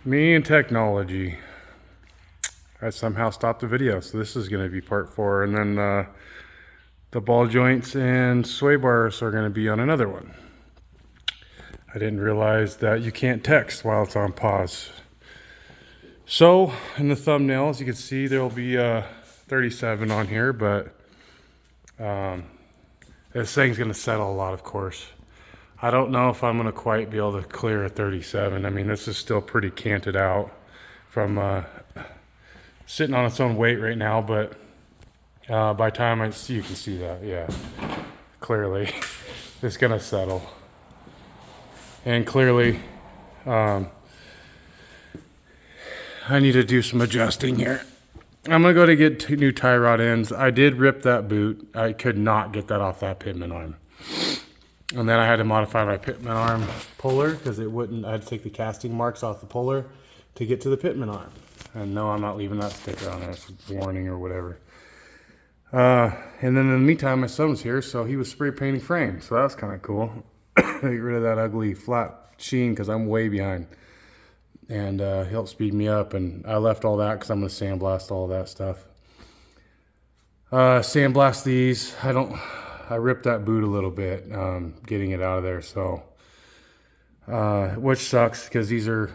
Me and technology. I somehow stopped the video, so this is going to be part 4, and then the ball joints and sway bars are going to be on another one. I didn't realize that you can't text while it's on pause. So in the thumbnail, as you can see, there will be 37 on here, but this thing's going to settle a lot, of course. I don't know if I'm going to quite be able to clear a 37. I mean, this is still pretty canted out from sitting on its own weight right now, but by the time I see, you can see that, yeah, clearly it's going to settle. And clearly, I need to do some adjusting here. I'm going to go to get 2 new tie rod ends. I did rip that boot. I could not get that off that pitman arm. And then I had to modify my pitman arm puller because it wouldn't, I had to take the casting marks off the puller to get to the pitman arm. And no, I'm not leaving that sticker on there. It's a warning or whatever. And then in the meantime, my son was here, so he was spray painting frames. So that was kind of cool. Get rid of that ugly flat sheen because I'm way behind. And helped speed me up. And I left all that because I'm going to sandblast all that stuff. Sandblast these. I ripped that boot a little bit, getting it out of there. So, which sucks because these are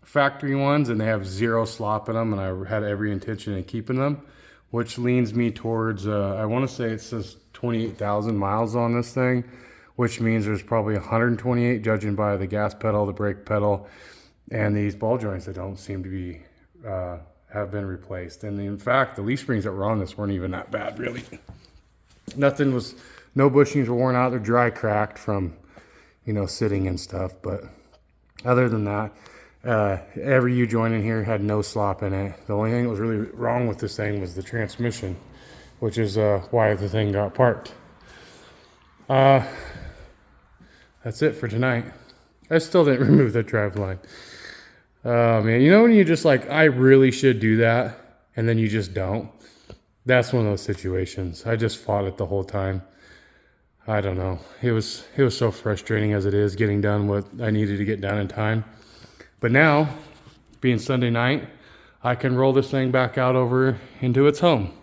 factory ones and they have 0 slop in them. And I had every intention of keeping them, which leans me towards, I want to say it says 28,000 miles on this thing, which means there's probably 128 judging by the gas pedal, the brake pedal, and these ball joints that don't seem to be, have been replaced. And in fact, the leaf springs that were on this weren't even that bad, really. Nothing was, no bushings were worn out. They're dry cracked from, you know, sitting and stuff. But other than that, every U-joint in here had no slop in it. The only thing that was really wrong with this thing was the transmission, which is why the thing got parked. That's it for tonight. I still didn't remove the drive line. Man, you know when you just like, I really should do that, and then you just don't? That's one of those situations. I just fought it the whole time. I don't know. It was so frustrating as it is getting done what I needed to get done in time. But now, being Sunday night, I can roll this thing back out over into its home.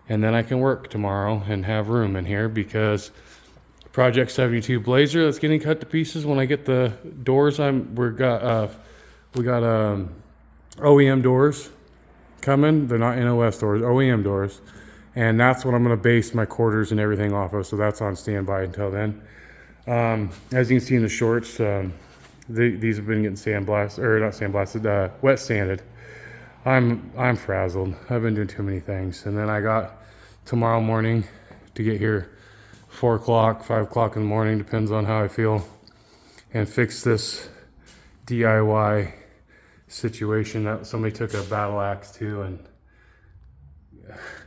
And then I can work tomorrow and have room in here because Project 72 Blazer that's getting cut to pieces when I get the doors. We got OEM doors coming. They're not NOS doors, OEM doors, and that's what I'm going to base my quarters and everything off of. So that's on standby until then. As you can see in the shorts, these have been getting sandblasted, or not sandblasted, wet sanded. I'm frazzled. I've been doing too many things, and then I got tomorrow morning to get here 4 o'clock, 5 o'clock in the morning, depends on how I feel, and fix this DIY situation that somebody took a battle axe to, and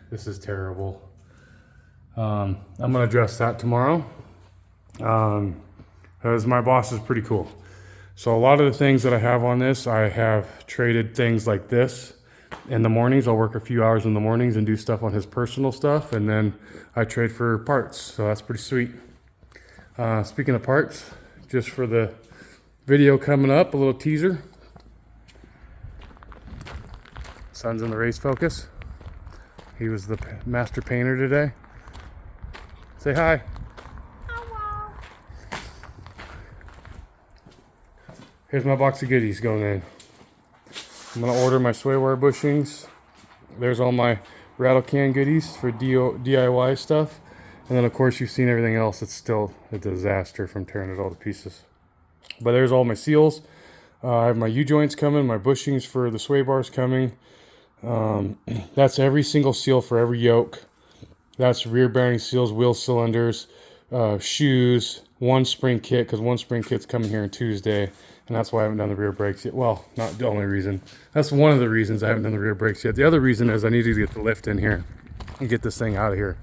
this is terrible. I'm gonna address that tomorrow, because my boss is pretty cool. So a lot of the things that I have on this, I have traded things like this in the mornings. I'll work a few hours in the mornings and do stuff on his personal stuff, and then I trade for parts, so that's pretty sweet. Speaking of parts, just for the video coming up, a little teaser. Son's in the race focus. He was the master painter today. Say hi. Hello. Here's my box of goodies going in. I'm gonna order my sway wire bushings. There's all my rattle can goodies for DIY stuff. And then of course you've seen everything else. It's still a disaster from tearing it all to pieces. But there's all my seals. I have my U-joints coming, my bushings for the sway bars coming. That's every single seal for every yoke. That's rear bearing seals, wheel cylinders, shoes, one spring kit, because one spring kit's coming here on Tuesday, and that's why I haven't done the rear brakes yet. Well, not the only reason. That's one of the reasons I haven't done the rear brakes yet. The other reason is I need to get the lift in here and get this thing out of here.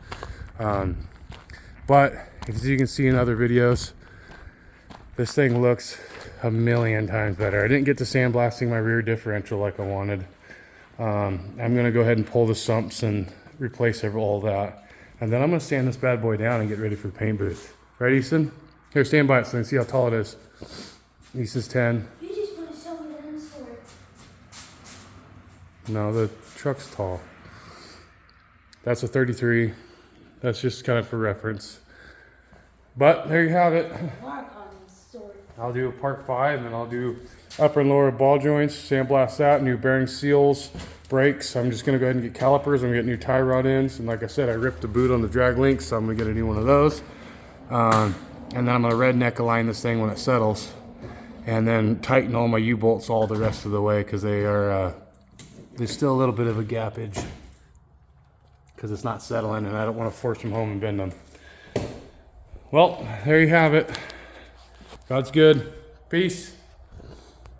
But as you can see in other videos, this thing looks a million times better. I didn't get to sandblasting my rear differential like I wanted. I'm going to go ahead and pull the sumps and replace all that. And then I'm going to sand this bad boy down and get ready for the paint booth. Right, Easton? Here, stand by it so you can see how tall it is. Easton's 10. You just want to show me the insert. No, the truck's tall. That's a 33. That's just kind of for reference. But there you have it. I'll do a part 5, and then I'll do upper and lower ball joints, sandblast that, new bearing seals, brakes. I'm just gonna go ahead and get calipers. I'm gonna get new tie rod ends. And like I said, I ripped the boot on the drag link, so I'm gonna get a new one of those. And then I'm gonna redneck align this thing when it settles. And then tighten all my U-bolts all the rest of the way, because they are, there's still a little bit of a gappage. Because it's not settling, and I don't want to force them home and bend them. Well, there you have it. God's good. Peace.